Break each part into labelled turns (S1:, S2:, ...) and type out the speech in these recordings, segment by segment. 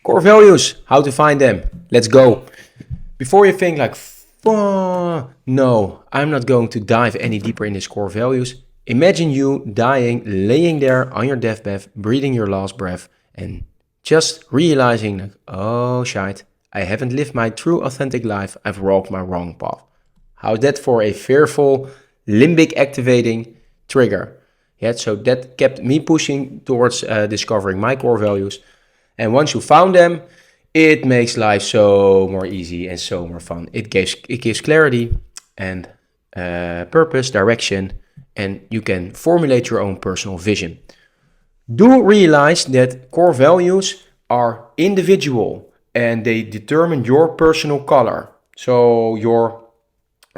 S1: Core values, how to find them. Let's go. Before you think like, oh, no, I'm not going to dive any deeper in these core values. Imagine you dying, laying there on your deathbed, breathing your last breath, and just realizing like, oh shit, I haven't lived my true authentic life. I've walked my wrong path. How's that for a fearful, limbic activating trigger? Yeah, so that kept me pushing towards discovering my core values. And once you found them, it makes life so more easy and so more fun. It gives clarity and purpose, direction, and you can formulate your own personal vision. Do realize that core values are individual and they determine your personal color. So your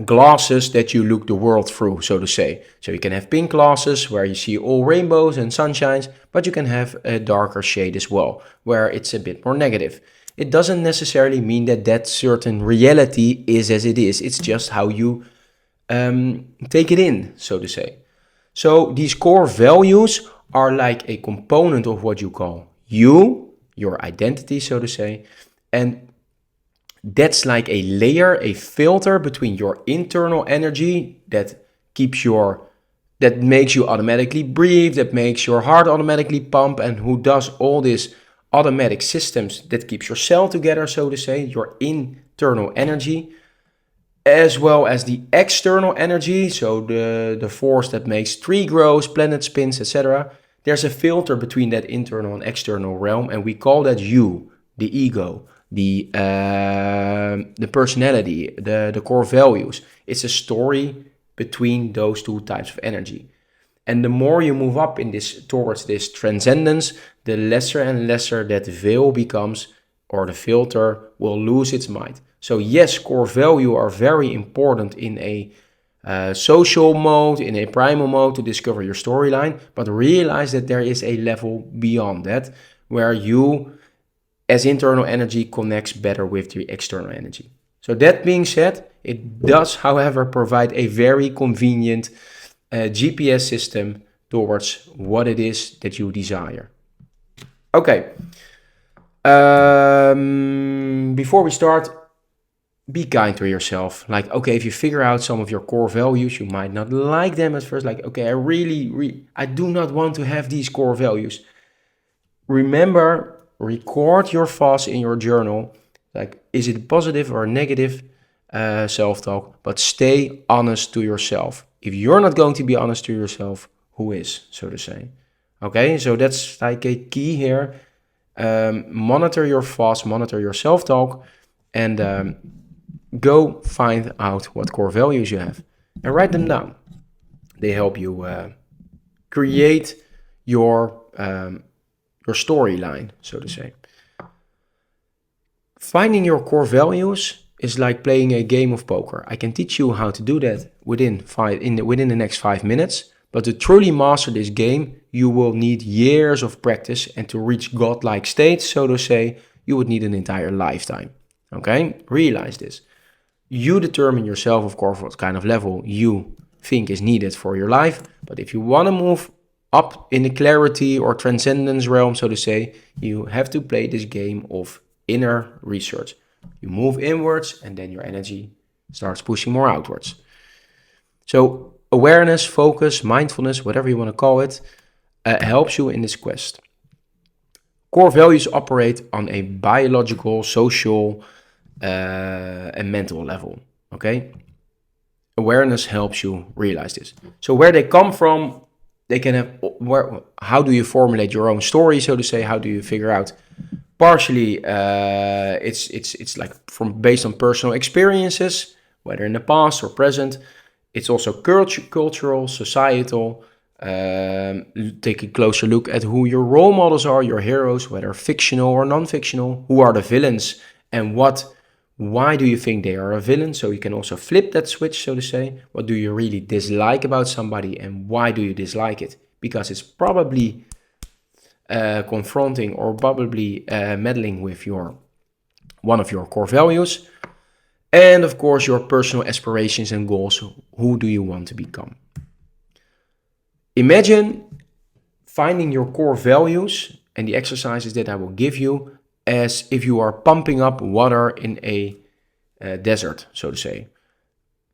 S1: glasses that you look the world through, so to say. So you can have pink glasses where you see all rainbows and sunshines, but you can have a darker shade as well, where it's a bit more negative. It doesn't necessarily mean that that certain reality is as it is. It's just how you take it in, so to say. So these core values are like a component of what you call you, your identity, so to say, and that's like a layer, a filter between your internal energy that makes you automatically breathe, that makes your heart automatically pump, and who does all these automatic systems that keeps your cell together, so to say, your internal energy, as well as the external energy, so the force that makes tree grows, planet spins, etc. There's a filter between that internal and external realm, and we call that you, the ego, the personality, the core values. It's a story between those two types of energy. And the more you move up in this towards this transcendence, the lesser and lesser that veil becomes, or the filter will lose its might. So yes, core value are very important in a social mode, in a primal mode to discover your storyline, but realize that there is a level beyond that where you as internal energy connects better with the external energy. So that being said, it does, however, provide a very convenient GPS system towards what it is that you desire. Okay, before we start, be kind to yourself. Like, okay, if you figure out some of your core values, you might not like them at first. Like, okay, I do not want to have these core values. Remember, record your thoughts in your journal. Like, is it positive or negative self-talk? But stay honest to yourself. If you're not going to be honest to yourself, who is, so to say? Okay, so that's like a key here. Monitor your thoughts, monitor your self-talk, and go find out what core values you have and write them down. They help you create your storyline, so to say. Finding your core values is like playing a game of poker. I can teach you how to do that within the next 5 minutes, but to truly master this game, you will need years of practice, and to reach godlike states, so to say, you would need an entire lifetime. Okay? Realize this. You determine yourself, of course, what kind of level you think is needed for your life, but if you want to move up in the clarity or transcendence realm, so to say, you have to play this game of inner research. You move inwards and then your energy starts pushing more outwards. So awareness, focus, mindfulness, whatever you want to call it, helps you in this quest. Core values operate on a biological, social, and mental level. Okay? Awareness helps you realize this. So where they come from, they can have how do you formulate your own story, so to say? How do you figure out? Partially, it's like based on personal experiences, whether in the past or present. It's also cultural, societal. Take a closer look at who your role models are, your heroes, whether fictional or non-fictional. Who are the villains, and why do you think they are a villain? So you can also flip that switch, so to say. What do you really dislike about somebody, and why do you dislike it? Because it's probably confronting or probably meddling with one of your core values. And of course, your personal aspirations and goals. Who do you want to become? Imagine finding your core values, and the exercises that I will give you as if you are pumping up water in a desert, so to say.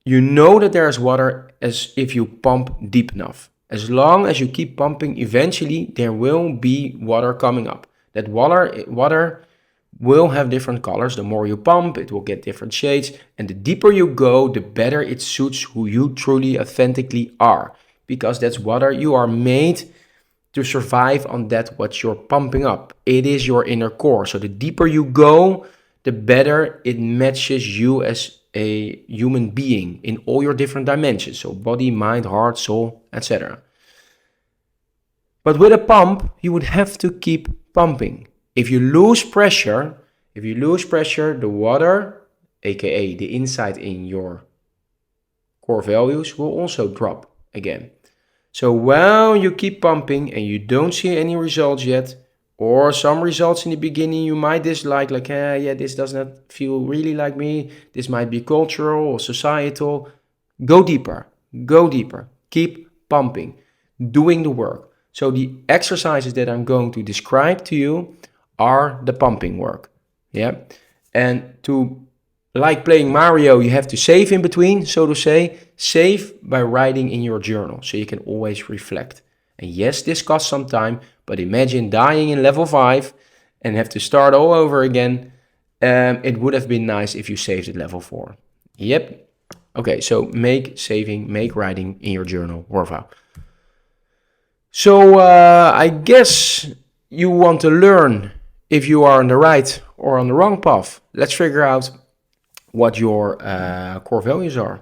S1: You know that there is water as if you pump deep enough. As long as you keep pumping, eventually there will be water coming up. That water will have different colors. The more you pump, it will get different shades. And the deeper you go, the better it suits who you truly, authentically are. Because that's water. You are made to survive on that what you're pumping up. It is your inner core. So the deeper you go, the better it matches you as a human being in all your different dimensions. So body, mind, heart, soul, etc. But with a pump, you would have to keep pumping. If you lose pressure, the water, aka the insight in your core values, will also drop again. So while you keep pumping and you don't see any results yet, or some results in the beginning you might dislike, like, yeah, this does not feel really like me, this might be cultural or societal, go deeper, keep pumping, doing the work. So the exercises that I'm going to describe to you are the pumping work, yeah? And to, like playing Mario, you have to save in between, so to say. Save by writing in your journal, so you can always reflect. And yes, this costs some time, but imagine dying in level 5 and have to start all over again. It would have been nice if you saved at level 4. Yep. Okay, so make writing in your journal worthwhile. So I guess you want to learn if you are on the right or on the wrong path. Let's figure out what your core values are.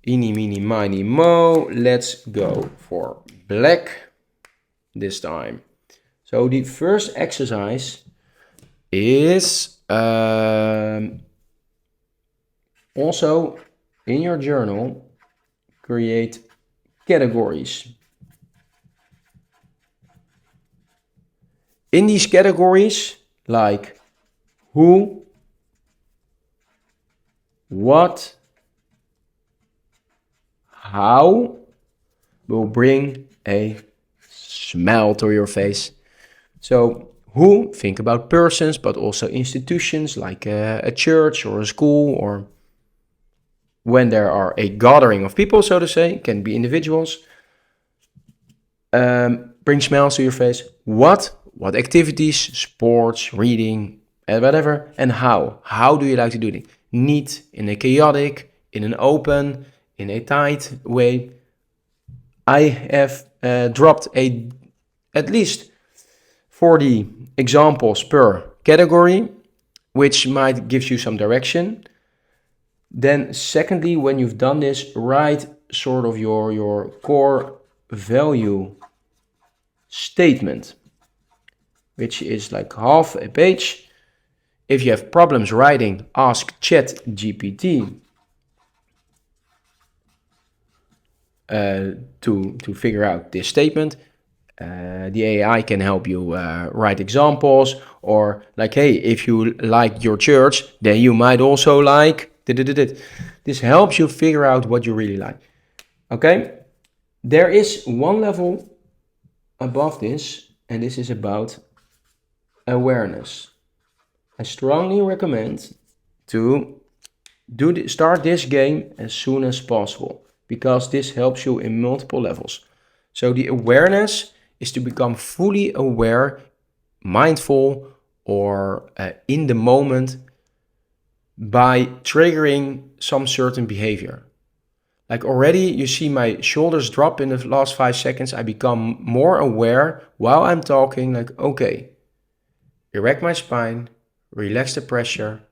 S1: Eeny, meeny, miny, mo. Let's go for black this time. So the first exercise is also in your journal, create categories. In these categories, like who, what, how, will bring a smile to your face. So who, think about persons, but also institutions like a church or a school, or when there are a gathering of people, so to say, can be individuals. Bring smiles to your face. What activities, sports, reading, and whatever, and how do you like to do it? Neat, in a chaotic, in an open, in a tight way. I have dropped at least 40 examples per category, which might give you some direction. Then secondly, when you've done this, write sort of your core value statement, which is like half a page. If you have problems writing, ask ChatGPT to figure out this statement. The AI can help you write examples, or like, hey, if you like your church, then you might also like. This helps you figure out what you really like. Okay, there is one level above this, and this is about awareness. I strongly recommend to start this game as soon as possible, because this helps you in multiple levels. So the awareness is to become fully aware, mindful, or in the moment by triggering some certain behavior. Like already you see my shoulders drop in the last 5 seconds. I become more aware while I'm talking, like, okay, erect my spine, relax the pressure,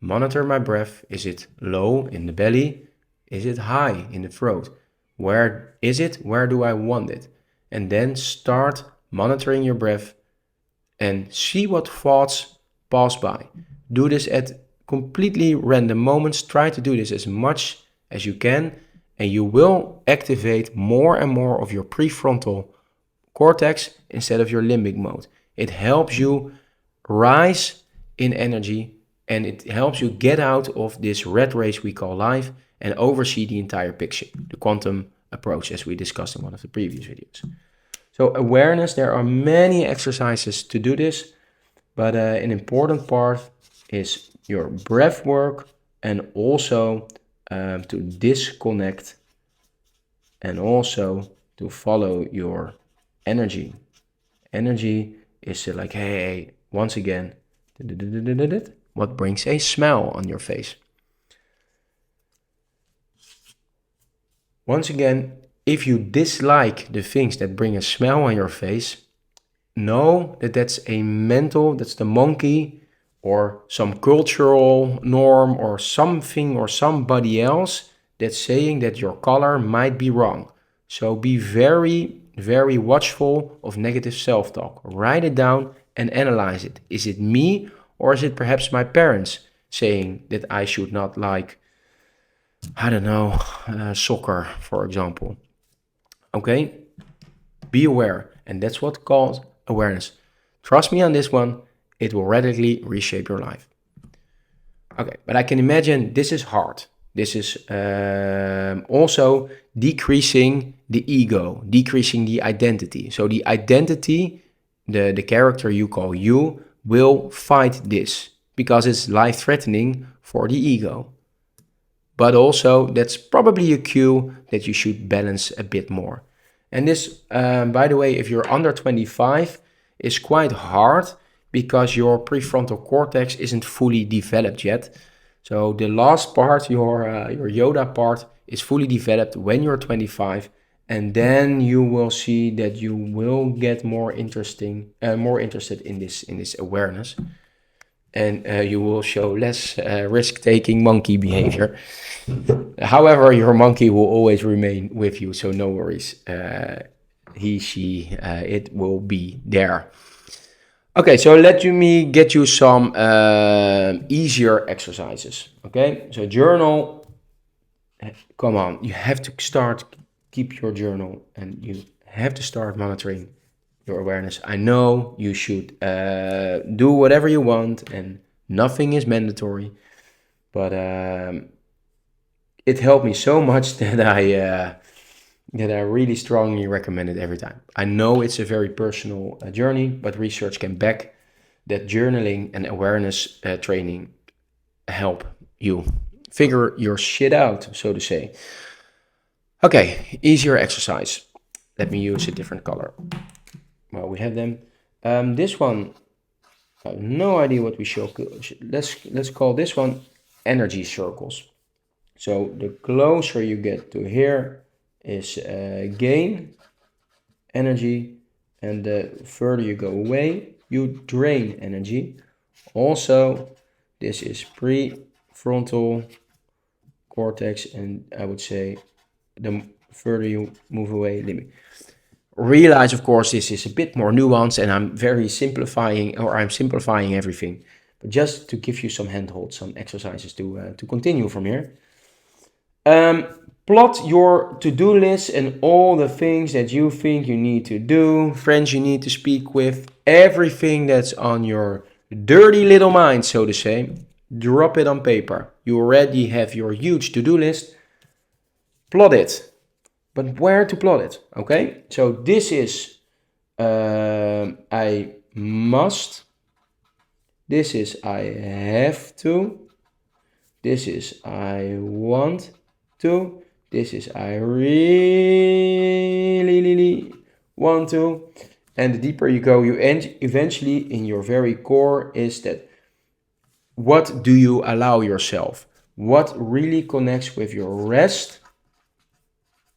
S1: monitor my breath. Is it low in the belly? Is it high in the throat? Where is it? Where do I want it? And then start monitoring your breath and see what thoughts pass by. Do this at completely random moments. Try to do this as much as you can, and you will activate more and more of your prefrontal cortex instead of your limbic mode. It helps you rise in energy, and it helps you get out of this rat race we call life and oversee the entire picture, the quantum approach, as we discussed in one of the previous videos. So awareness, there are many exercises to do this. But an important part is your breath work and also to disconnect and also to follow your energy. Energy is like, hey, once again, what brings a smile on your face? Once again, if you dislike the things that bring a smile on your face, know that that's the monkey or some cultural norm or something or somebody else that's saying that your color might be wrong. So be very, very watchful of negative self-talk. Write it down and analyze it. Is it me or is it perhaps my parents saying that I should not like, I don't know, soccer, for example? Okay? Be aware, and that's what calls awareness. Trust me on this one, it will radically reshape your life. Okay, but I can imagine this is hard. This is also decreasing the ego, decreasing the identity. So the identity, the character you call you, will fight this because it's life-threatening for the ego. But also, that's probably a cue that you should balance a bit more. And this, by the way, if you're under 25, is quite hard because your prefrontal cortex isn't fully developed yet. So the last part, your Yoda part, is fully developed when you're 25, and then you will see that you will get more interested in this awareness, and you will show less risk-taking monkey behavior. However, your monkey will always remain with you, so no worries. It will be there. Okay, so let me get you some easier exercises. Okay, so journal. Come on, you have to keep your journal, and you have to start monitoring your awareness. I know you should do whatever you want, and nothing is mandatory, but it helped me so much that I really strongly recommend it every time. I know it's a very personal journey, but research can back that journaling and awareness training help you figure your shit out, so to say. Okay, easier exercise. Let me use a different color. Well, we have them. This one, I have no idea what we show. Let's call this one energy circles. So the closer you get to here is gain energy, and the further you go away, you drain energy. Also, this is prefrontal cortex, and I would say the further you move away, limbic. Realize, of course, this is a bit more nuanced, and I'm simplifying everything. But just to give you some handholds, some exercises to continue from here. Plot your to-do list and all the things that you think you need to do, friends you need to speak with, everything that's on your dirty little mind, so to say. Drop it on paper. You already have your huge to-do list. Plot it. But where to plot it? Okay, so this is I must. This is I have to. This is I want to. This is I really want to. And the deeper you go, you eventually in your very core is that what do you allow yourself? What really connects with your rest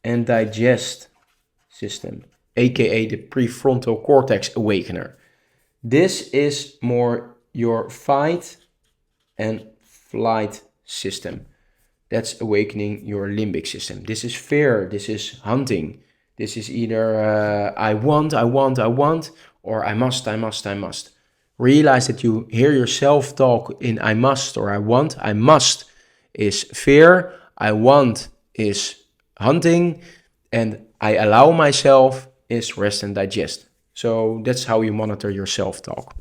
S1: and digest system, aka the prefrontal cortex awakener. This is more your fight and flight system. That's awakening your limbic system. This is fear, this is hunting. This is either I want, or I must. Realize that you hear yourself talk in I must or I want. I must is fear, I want is hunting, and I allow myself is rest and digest. So that's how you monitor your self-talk.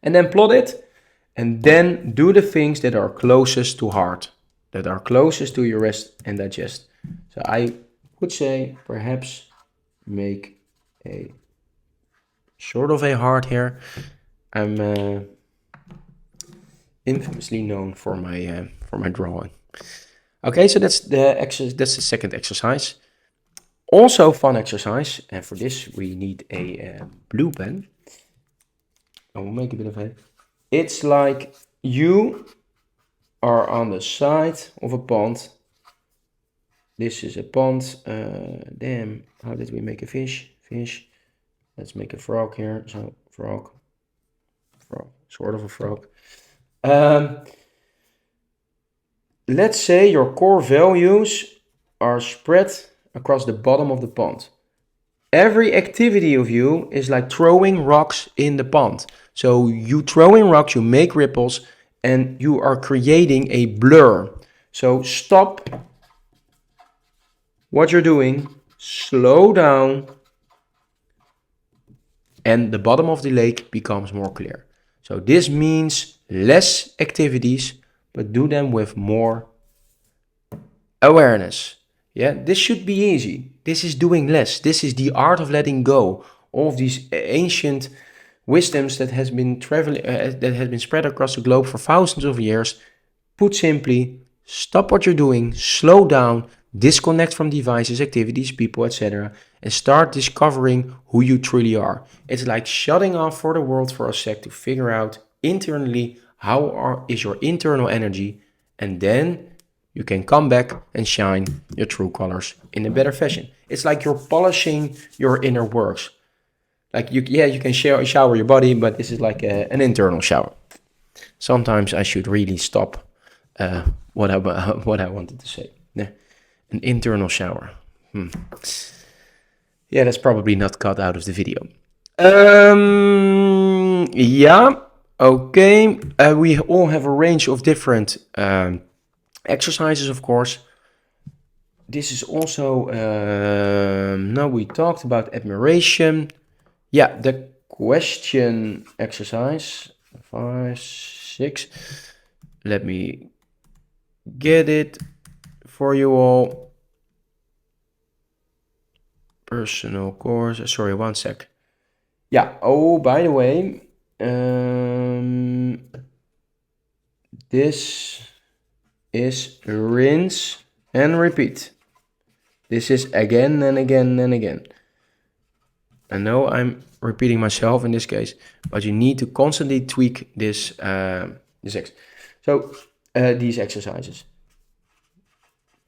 S1: And then plot it, and then do the things that are closest to heart, that are closest to your rest and digest. So I would say perhaps make a sort of a heart here. I'm infamously known for my drawing. Okay, so that's the second exercise. Also fun exercise, and for this we need a blue pen. I will make a bit of it. It's like you are on the side of a pond. This is a pond. Damn, how did we make a fish? Fish. Let's make a frog here. So frog, sort of a frog. Let's say your core values are spread across the bottom of the pond. Every activity of you is like throwing rocks in the pond. So you throwing rocks, you make ripples, and you are creating a blur. So stop what you're doing, slow down, and the bottom of the lake becomes more clear. So this means less activities, but do them with more awareness. Yeah, this should be easy. This is doing less. This is the art of letting go. All of these ancient wisdoms that has been that has been spread across the globe for thousands of years. Put simply, stop what you're doing, slow down, disconnect from devices, activities, people, etc., and start discovering who you truly are. It's like shutting off for the world for a sec to figure out internally is your internal energy, and then you can come back and shine your true colors in a better fashion. It's like you're polishing your inner works. Like you can shower your body, but this is like an internal shower. Sometimes I should really stop what I wanted to say. An internal shower. Yeah, that's probably not cut out of the video. Yeah, okay. We all have a range of different exercises, of course. This is also, now we talked about admiration. Yeah, the question exercise, 5, 6. Let me get it for you all. Personal course, sorry, one sec. Yeah, oh, by the way, this is rinse and repeat. This is again and again and again. I know I'm repeating myself in this case, but you need to constantly tweak these exercises.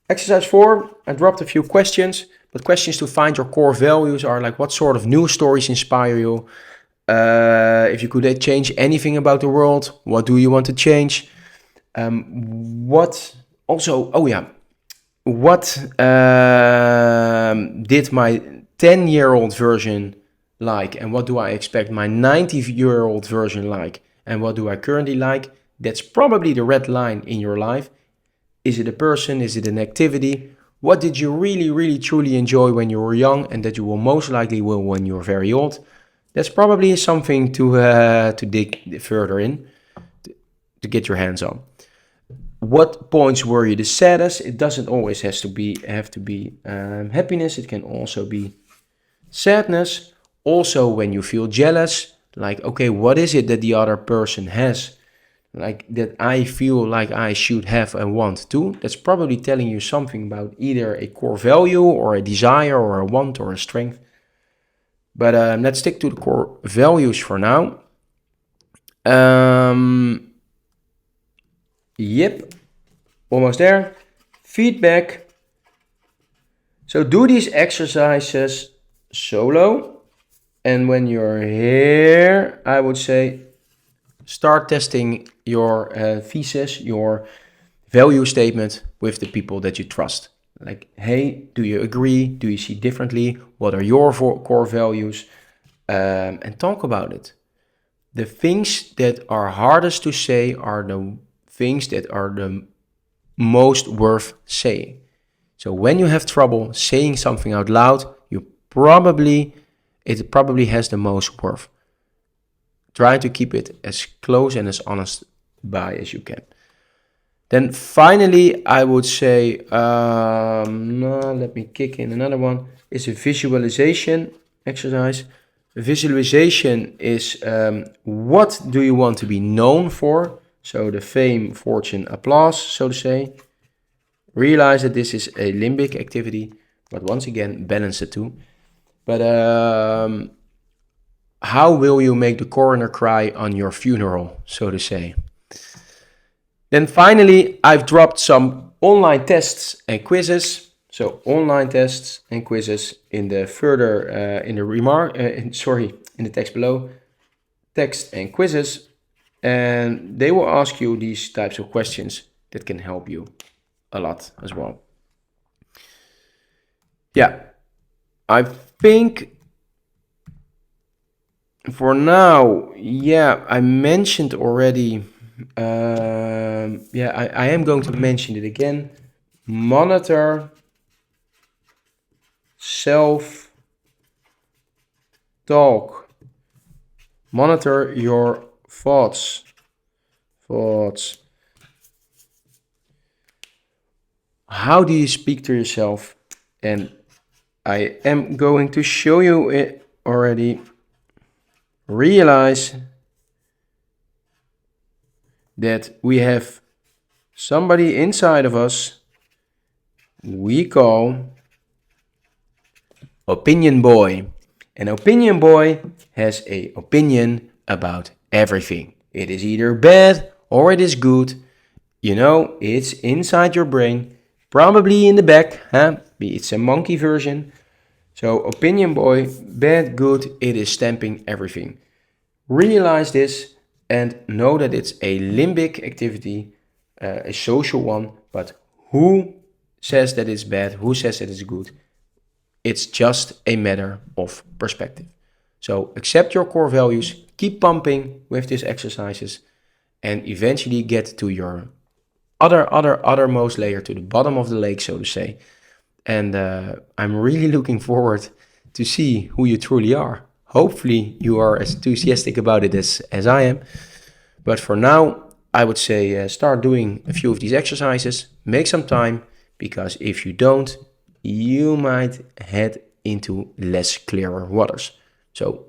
S1: Exercise 4, I dropped a few questions, but questions to find your core values are like, what sort of news stories inspire you? If you could change anything about the world, what do you want to change? What did my 10-year-old version like, and what do I expect my 90-year-old version like, and what do I currently like? That's probably the red line in your life. Is it a person? Is it an activity? What did you really, really, truly enjoy when you were young, and that you will most likely will when you're very old? That's probably something to dig further in, to get your hands on. What points were you the saddest? It doesn't always have to be happiness. It can also be sadness. Also, when you feel jealous, like, okay, what is it that the other person has, like that I feel like I should have and want to? That's probably telling you something about either a core value or a desire or a want or a strength. But let's stick to the core values for now. Yep, almost there. Feedback. So do these exercises solo. And when you're here, I would say start testing your thesis, your value statement with the people that you trust. Like, hey, do you agree? Do you see differently? What are your core values? And talk about it. The things that are hardest to say are the things that are the most worth saying. So when you have trouble saying something out loud, it probably has the most worth. Try to keep it as close and as honest by as you can. Then finally, I would say, let me kick in another one. It's a visualization exercise. Visualization is what do you want to be known for? So the fame, fortune, applause, so to say. Realize that this is a limbic activity, but once again, balance the two. But how will you make the coroner cry on your funeral, so to say? Then finally, I've dropped some online tests and quizzes. So online tests and quizzes in the further in the text below, text and quizzes, and they will ask you these types of questions that can help you a lot as well. Yeah, I think for now, yeah, I mentioned already. I am going to mention it again. Monitor self talk. Monitor your thoughts. How do you speak to yourself? And I am going to show you it already. Realize that we have somebody inside of us we call opinion boy. An opinion boy has an opinion about everything. It is either bad or it is good. You know, it's inside your brain, probably in the back, huh? It's a monkey version. So opinion boy, bad, good, it is stamping everything. Realize this and know that it's a limbic activity, a social one, but who says that it's bad, who says that it's good? It's just a matter of perspective. So accept your core values, keep pumping with these exercises, and eventually get to your othermost layer, to the bottom of the lake, so to say. And I'm really looking forward to see who you truly are. Hopefully you are as enthusiastic about it as I am. But for now, I would say start doing a few of these exercises, make some time, because if you don't, you might head into less clearer waters. So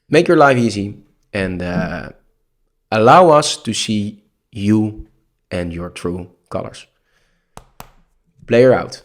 S1: make your life easy and allow us to see you and your true colors. Player out.